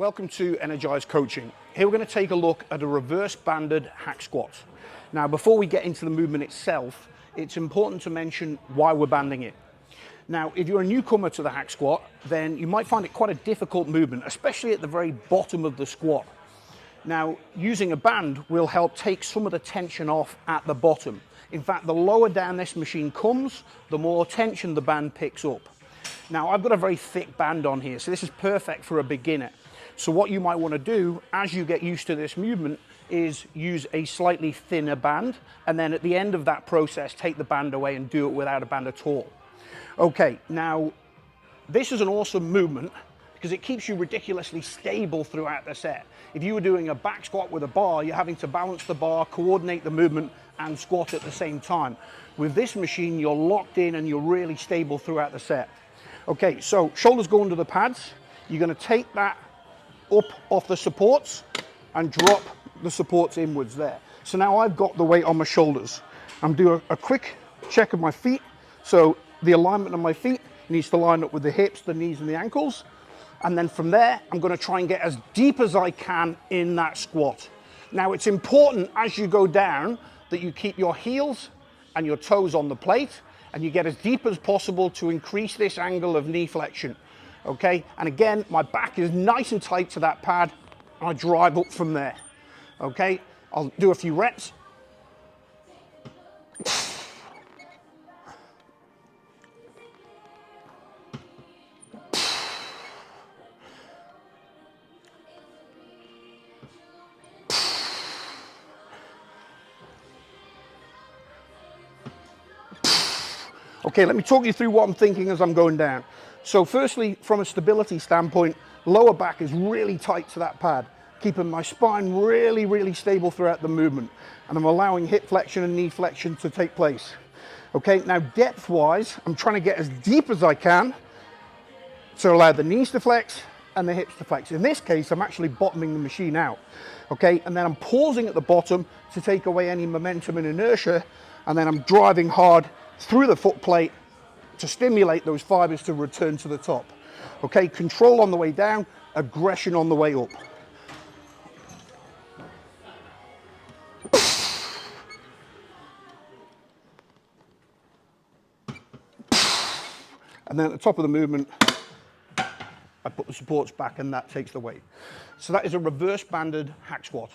Welcome to Energize Coaching. Here we're going to take a look at a reverse banded hack squat. Now, before we get into the movement itself, it's important to mention why we're banding it. Now, if you're a newcomer to the hack squat, then you might find it quite a difficult movement, especially at the very bottom of the squat. Now, using a band will help take some of the tension off at the bottom. In fact, the lower down this machine comes, the more tension the band picks up. Now, I've got a very thick band on here, so this is perfect for a beginner. So what you might want to do as you get used to this movement is use a slightly thinner band, and then at the end of that process, take the band away and do it without a band at all. Okay, now this is an awesome movement because it keeps you ridiculously stable throughout the set. If you were doing a back squat with a bar, you're having to balance the bar, coordinate the movement, and squat at the same time. With this machine, you're locked in and you're really stable throughout the set. Okay, so shoulders go under the pads. You're going to take that up off the supports and drop the supports inwards there. So now I've got the weight on my shoulders. I'm doing a quick check of my feet. So the alignment of my feet needs to line up with the hips, the knees, and the ankles. And then from there, I'm going to try and get as deep as I can in that squat. Now, it's important as you go down that you keep your heels and your toes on the plate and you get as deep as possible to increase this angle of knee flexion. Okay, and again, my back is nice and tight to that pad. I drive up from there. Okay, I'll do a few reps. Okay, let me talk you through what I'm thinking as I'm going down. So firstly, from a stability standpoint, lower back is really tight to that pad, keeping my spine really, really stable throughout the movement. And I'm allowing hip flexion and knee flexion to take place. Okay, now depth-wise, I'm trying to get as deep as I can to allow the knees to flex and the hips to flex. In this case, I'm actually bottoming the machine out. Okay, and then I'm pausing at the bottom to take away any momentum and inertia, and then I'm driving hard through the foot plate to stimulate those fibers to return to the top. Okay, control on the way down, aggression on the way up. And then at the top of the movement, I put the supports back and that takes the weight. So that is a reverse banded hack squat.